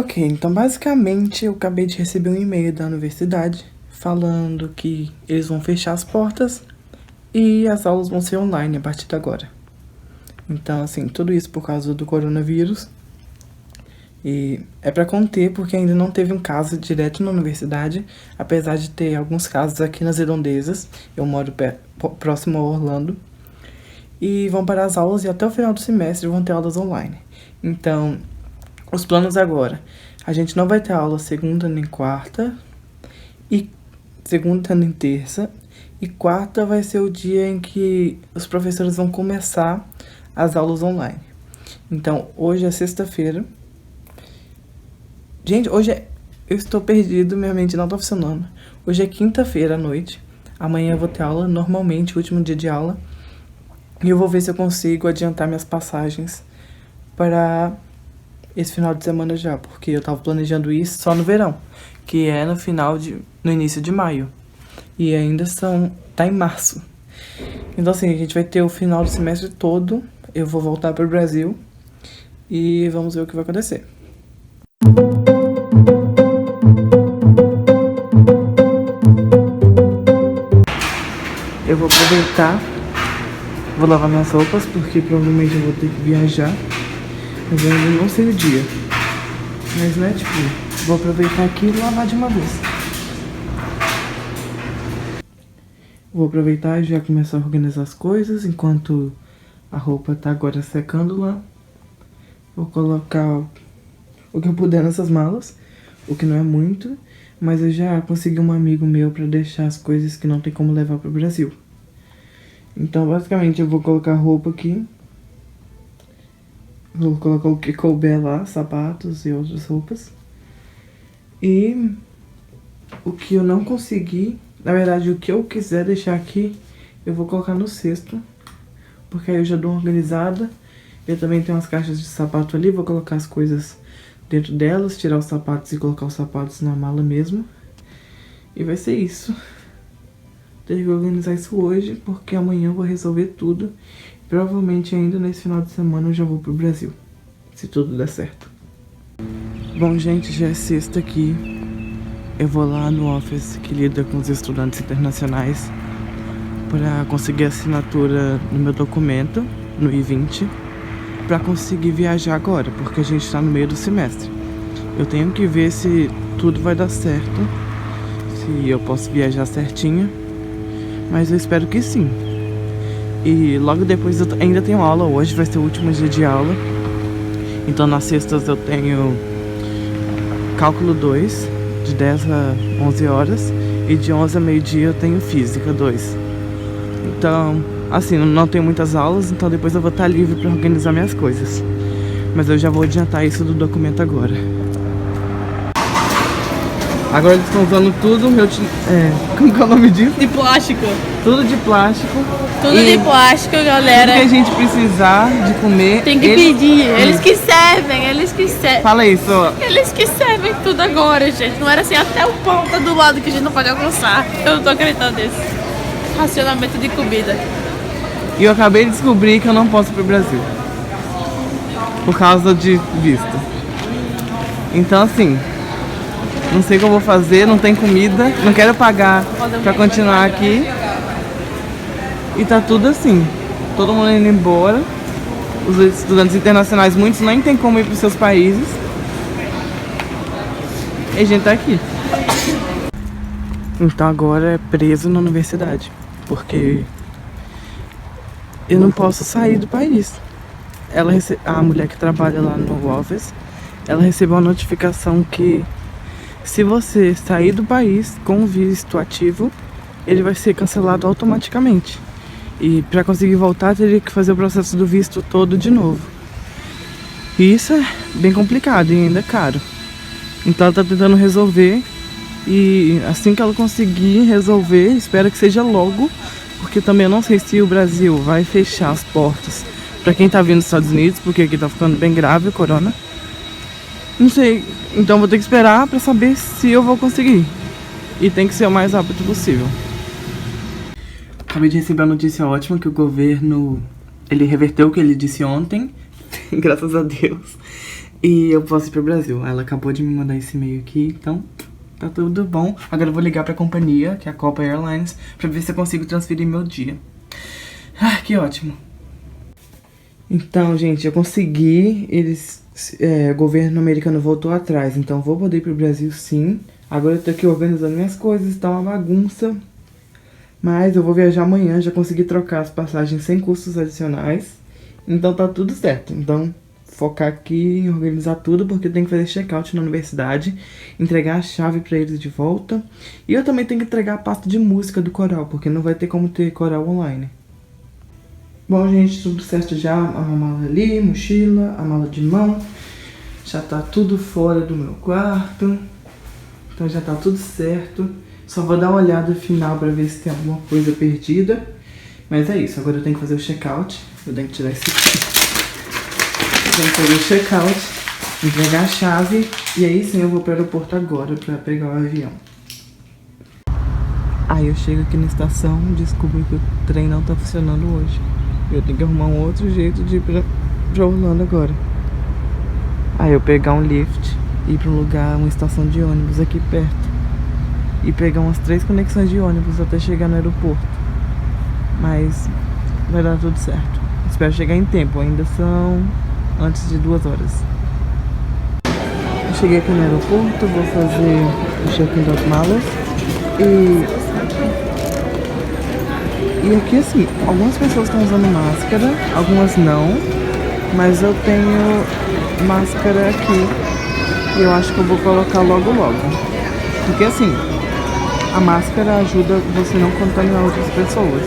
Ok, então basicamente eu acabei de receber um e-mail da universidade falando que eles vão fechar as portas e as aulas vão ser online a partir de agora. Então, assim, tudo isso por causa do coronavírus. E é pra conter porque ainda não teve um caso direto na universidade, apesar de ter alguns casos aqui nas redondezas. Eu moro próximo a Orlando. E vão parar as aulas e até o final do semestre vão ter aulas online. Então, os planos agora. A gente não vai ter aula segunda nem quarta, e segunda nem terça, e quarta vai ser o dia em que os professores vão começar as aulas online. Então, hoje é sexta-feira. Gente, eu estou perdido, minha mente não tá funcionando. Hoje é quinta-feira à noite. Amanhã eu vou ter aula, normalmente, o último dia de aula. E eu vou ver se eu consigo adiantar minhas passagens para esse final de semana já, porque eu tava planejando isso só no verão, que é no início de maio. E ainda tá em março. Então assim, a gente vai ter o final do semestre todo, eu vou voltar pro Brasil e vamos ver o que vai acontecer. Eu vou aproveitar, vou lavar minhas roupas, porque provavelmente eu vou ter que viajar. Mas eu ainda não sei o dia. Mas, né, tipo, vou aproveitar aqui e lavar de uma vez. Vou aproveitar e já começar a organizar as coisas, enquanto a roupa tá agora secando lá. Vou colocar o que eu puder nessas malas, o que não é muito. Mas eu já consegui um amigo meu pra deixar as coisas que não tem como levar pro Brasil. Então, basicamente, eu vou colocar roupa aqui. Vou colocar o que couber lá, sapatos e outras roupas. E o que eu não consegui, na verdade, o que eu quiser deixar aqui, eu vou colocar no cesto. Porque aí eu já dou uma organizada. Eu também tenho umas caixas de sapato ali, vou colocar as coisas dentro delas, tirar os sapatos e colocar os sapatos na mala mesmo. E vai ser isso. Tenho que organizar isso hoje, porque amanhã eu vou resolver tudo. Provavelmente ainda nesse final de semana eu já vou pro Brasil, se tudo der certo. Bom, gente, já é sexta aqui. Eu vou lá no office que lida com os estudantes internacionais para conseguir assinatura no meu documento, no I-20, para conseguir viajar agora, porque a gente tá no meio do semestre. Eu tenho que ver se tudo vai dar certo, se eu posso viajar certinho, mas eu espero que sim. E logo depois eu ainda tenho aula hoje, vai ser o último dia de aula. Então nas sextas eu tenho cálculo 2, de 10 a 11 horas. E de 11 a meio-dia eu tenho física 2. Então, assim, não tenho muitas aulas, então depois eu vou estar livre para organizar minhas coisas. Mas eu já vou adiantar isso do documento agora. Agora eles estão usando tudo, como que é o nome disso? De plástico. Tudo de plástico. Tudo de plástico, galera. Tudo que a gente precisar de comer. Tem que pedir. Eles que servem, eles que servem. Fala isso. Eles que servem tudo agora, gente. Não era assim, até o pão tá do lado que a gente não pode alcançar. Eu não tô acreditando nisso. Racionamento de comida. E eu acabei de descobrir que eu não posso ir pro Brasil. Por causa de visto. Então assim, não sei o que eu vou fazer, não tem comida, não quero pagar pra continuar aqui. E tá tudo assim, todo mundo indo embora. Os estudantes internacionais, muitos nem tem como ir pros seus países. E a gente tá aqui. Então agora é preso na universidade, porque eu não posso sair do país. A mulher que trabalha lá no office, ela recebeu uma notificação que se você sair do país com visto ativo, ele vai ser cancelado automaticamente. E para conseguir voltar, teria que fazer o processo do visto todo de novo. E isso é bem complicado e ainda é caro. Então ela tá tentando resolver. E assim que ela conseguir resolver, espero que seja logo. Porque também eu não sei se o Brasil vai fechar as portas para quem tá vindo dos Estados Unidos, porque aqui tá ficando bem grave o corona. Não sei, então vou ter que esperar pra saber se eu vou conseguir. E tem que ser o mais rápido possível. Acabei de receber a notícia ótima que o governo, ele reverteu o que ele disse ontem, graças a Deus. E eu posso ir pro Brasil. Ela acabou de me mandar esse e-mail aqui, então tá tudo bom. Agora eu vou ligar pra companhia, que é a Copa Airlines, pra ver se eu consigo transferir meu dia. Ah, que ótimo. Então, gente, eu consegui. O governo americano voltou atrás, então vou poder ir pro Brasil sim. Agora eu tô aqui organizando minhas coisas, tá uma bagunça. Mas eu vou viajar amanhã, já consegui trocar as passagens sem custos adicionais. Então tá tudo certo. Então, focar aqui em organizar tudo, porque eu tenho que fazer check-out na universidade, entregar a chave pra eles de volta. E eu também tenho que entregar a pasta de música do coral, porque não vai ter como ter coral online. Bom, gente, tudo certo já. A mala ali, mochila, a mala de mão. Já tá tudo fora do meu quarto. Então já tá tudo certo. Só vou dar uma olhada final pra ver se tem alguma coisa perdida. Mas é isso, agora eu tenho que fazer o check-out. Eu tenho que tirar esse aqui. Eu tenho que fazer o check-out, entregar a chave. E aí sim eu vou pro aeroporto agora pra pegar o avião. Aí eu chego aqui na estação, descubro que o trem não tá funcionando hoje. Eu tenho que arrumar um outro jeito de ir pra Orlando agora. Aí eu pegar um lift, ir pra um lugar, uma estação de ônibus aqui perto. E pegar umas 3 conexões de ônibus até chegar no aeroporto. Mas vai dar tudo certo. Espero chegar em tempo, ainda são antes de 2 horas. Eu cheguei aqui no aeroporto, vou fazer o check-in das malas. E aqui assim, algumas pessoas estão usando máscara, algumas não. Mas eu tenho máscara aqui e eu acho que eu vou colocar logo. Porque assim, a máscara ajuda você não contaminar outras pessoas.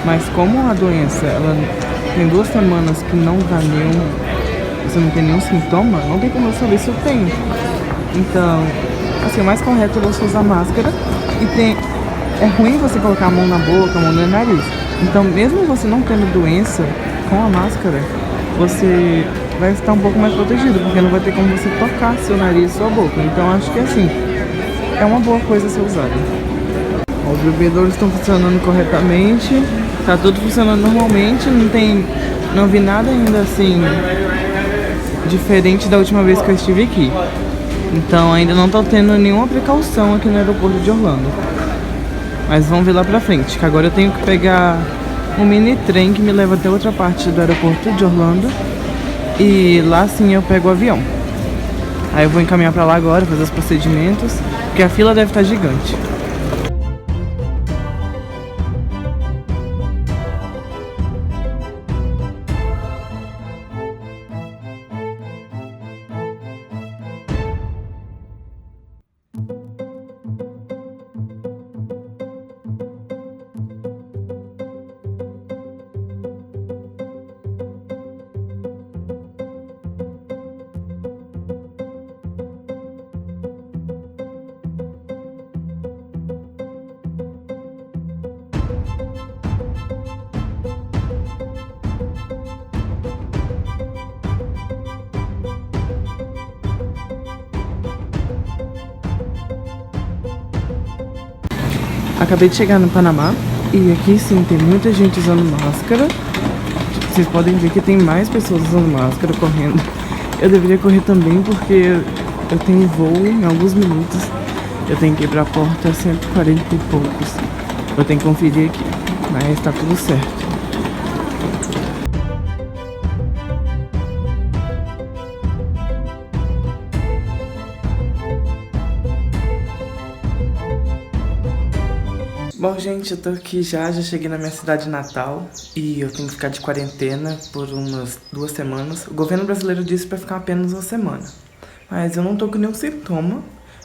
Mas como a doença, ela tem 2 semanas que não dá você não tem nenhum sintoma, não tem como eu saber se eu tenho. Então, assim, o mais correto é você usar máscara. É ruim você colocar a mão na boca, a mão no nariz. Então, mesmo você não tendo doença, com a máscara, você vai estar um pouco mais protegido, porque não vai ter como você tocar seu nariz e sua boca. Então, acho que assim, é uma boa coisa ser usada. Os bebedouros estão funcionando corretamente, tá tudo funcionando normalmente, não vi nada ainda assim diferente da última vez que eu estive aqui. Então ainda não tô tendo nenhuma precaução aqui no aeroporto de Orlando. Mas vamos ver lá pra frente, que agora eu tenho que pegar um mini trem que me leva até outra parte do aeroporto de Orlando. E lá sim eu pego o avião. Aí eu vou encaminhar pra lá agora, fazer os procedimentos, porque a fila deve estar gigante. Acabei de chegar no Panamá e aqui sim tem muita gente usando máscara. Vocês podem ver que tem mais pessoas usando máscara, correndo. Eu deveria correr também porque eu tenho voo em alguns minutos. Eu tenho que ir pra porta 140 e poucos. Eu tenho que conferir aqui, mas tá tudo certo. Bom, gente, eu tô aqui já cheguei na minha cidade natal e eu tenho que ficar de quarentena por umas 2 semanas. O governo brasileiro disse pra ficar apenas 1 semana, mas eu não tô com nenhum sintoma,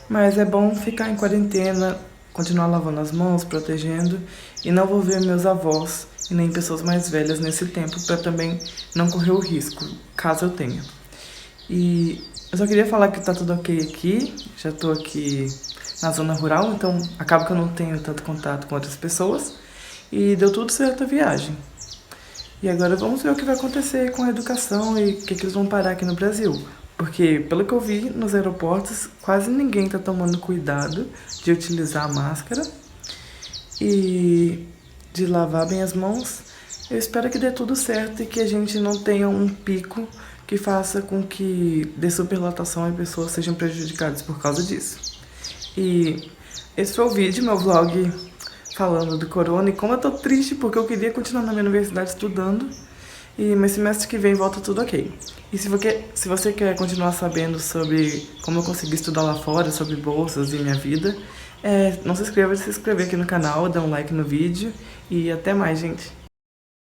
mas é bom ficar em quarentena, continuar lavando as mãos, protegendo, e não vou ver meus avós e nem pessoas mais velhas nesse tempo pra também não correr o risco, caso eu tenha. E eu só queria falar que tá tudo ok aqui, já tô aqui na zona rural, então acaba que eu não tenho tanto contato com outras pessoas e deu tudo certo a viagem. E agora vamos ver o que vai acontecer com a educação e o que eles vão parar aqui no Brasil. Porque, pelo que eu vi nos aeroportos, quase ninguém tá tomando cuidado de utilizar a máscara e de lavar bem as mãos. Eu espero que dê tudo certo e que a gente não tenha um pico que faça com que dê superlotação e pessoas sejam prejudicadas por causa disso. E esse foi o vídeo, meu vlog falando do corona e como eu tô triste porque eu queria continuar na minha universidade estudando. Mas semestre que vem volta tudo ok. E se você quer continuar sabendo sobre como eu consegui estudar lá fora, sobre bolsas e minha vida, não se inscreva de se inscrever aqui no canal, dá um like no vídeo e até mais, gente.